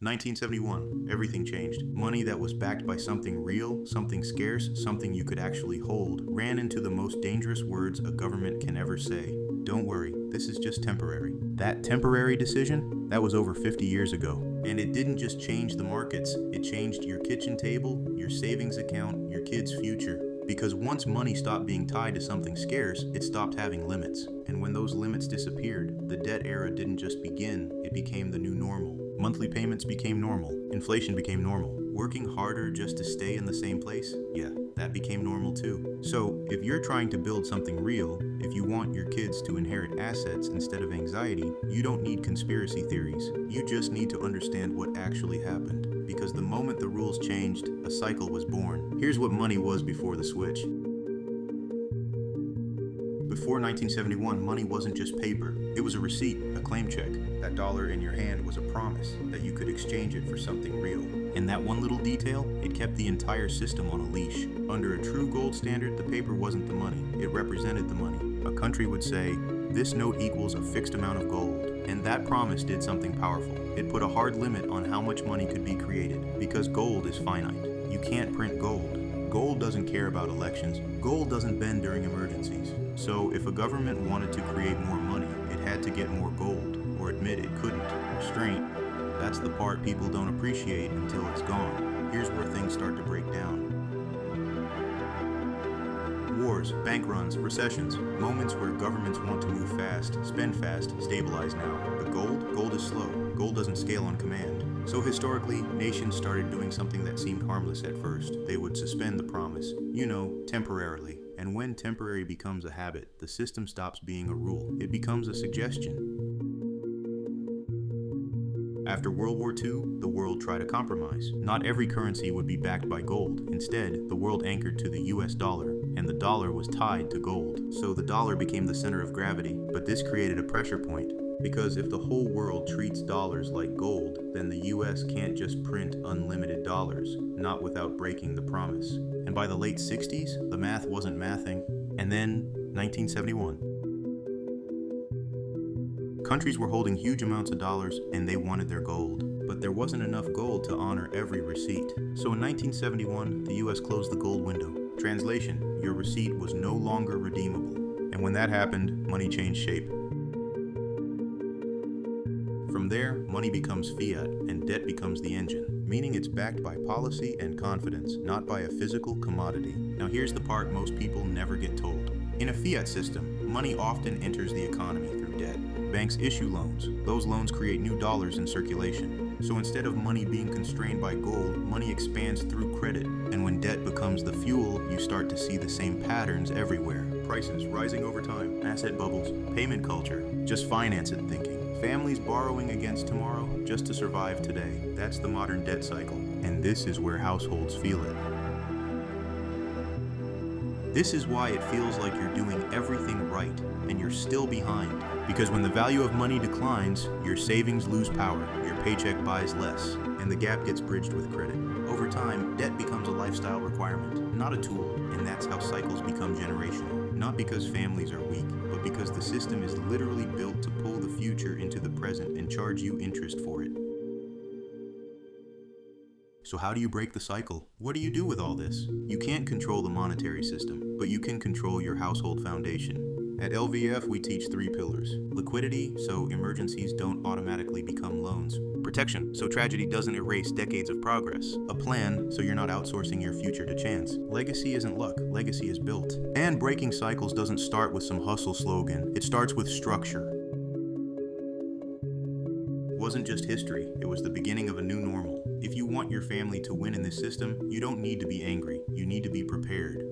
1971, everything changed. Money that was backed by something real, something scarce, something you could actually hold, ran into the most dangerous words a government can ever say. Don't worry, this is just temporary. That temporary decision, that was over 50 years ago. And it didn't just change the markets, it changed your kitchen table, your savings account, your kids' future. Because once money stopped being tied to something scarce, it stopped having limits. And when those limits disappeared, the debt era didn't just begin, it became the new normal. Monthly payments became normal. Inflation became normal. Working harder just to stay in the same place? Yeah, that became normal too. So, if you're trying to build something real, if you want your kids to inherit assets instead of anxiety, you don't need conspiracy theories. You just need to understand what actually happened. Because the moment the rules changed, a cycle was born. Here's what money was before the switch. Before 1971, money wasn't just paper. It was a receipt, a claim check. That dollar in your hand was a promise that you could exchange it for something real. And that one little detail, it kept the entire system on a leash. Under a true gold standard, the paper wasn't the money. It represented the money. A country would say, this note equals a fixed amount of gold. And that promise did something powerful. It put a hard limit on how much money could be created. Because gold is finite. You can't print gold. Gold doesn't care about elections. Gold doesn't bend during emergencies. So if a government wanted to create more money, it had to get more gold, or admit it couldn't. Restraint, that's the part people don't appreciate until it's gone. Here's where things start to break down. Wars, bank runs, recessions, moments where governments want to move fast, spend fast, stabilize now. But gold is slow. Gold doesn't scale on command. So historically, nations started doing something that seemed harmless at first. They would suspend the promise, temporarily. And when temporary becomes a habit, the system stops being a rule. It becomes a suggestion. After World War II, the world tried a compromise. Not every currency would be backed by gold. Instead, the world anchored to the US dollar, and the dollar was tied to gold. So the dollar became the center of gravity. But this created a pressure point. Because if the whole world treats dollars like gold, then the US can't just print unlimited dollars, not without breaking the promise. And by the late 60s, the math wasn't mathing. And then, 1971. Countries were holding huge amounts of dollars, and they wanted their gold. But there wasn't enough gold to honor every receipt. So in 1971, the US closed the gold window. Translation, your receipt was no longer redeemable. And when that happened, money changed shape. From there, money becomes fiat, and debt becomes the engine, meaning it's backed by policy and confidence, not by a physical commodity. Now here's the part most people never get told. In a fiat system, money often enters the economy through debt. Banks issue loans. Those loans create new dollars in circulation. So instead of money being constrained by gold, money expands through credit. And when debt becomes the fuel, you start to see the same patterns everywhere. Prices rising over time, asset bubbles, payment culture, just finance it thinking. Families borrowing against tomorrow just to survive today. That's the modern debt cycle. And this is where households feel it. This is why it feels like you're doing everything right and you're still behind. Because when the value of money declines, your savings lose power, your paycheck buys less, and the gap gets bridged with credit. Over time, debt becomes a lifestyle requirement, not a tool, and that's how cycles become generational. Not because families are weak, but because the system is literally built to pull the future into the present and charge you interest for it. So how do you break the cycle? What do you do with all this? You can't control the monetary system, but you can control your household foundation. At LVF, we teach 3 pillars. Liquidity, so emergencies don't automatically become loans. Protection, so tragedy doesn't erase decades of progress. A plan, so you're not outsourcing your future to chance. Legacy isn't luck, legacy is built. And breaking cycles doesn't start with some hustle slogan. It starts with structure. It wasn't just history, it was the beginning of a new normal. If you want your family to win in this system, you don't need to be angry, you need to be prepared.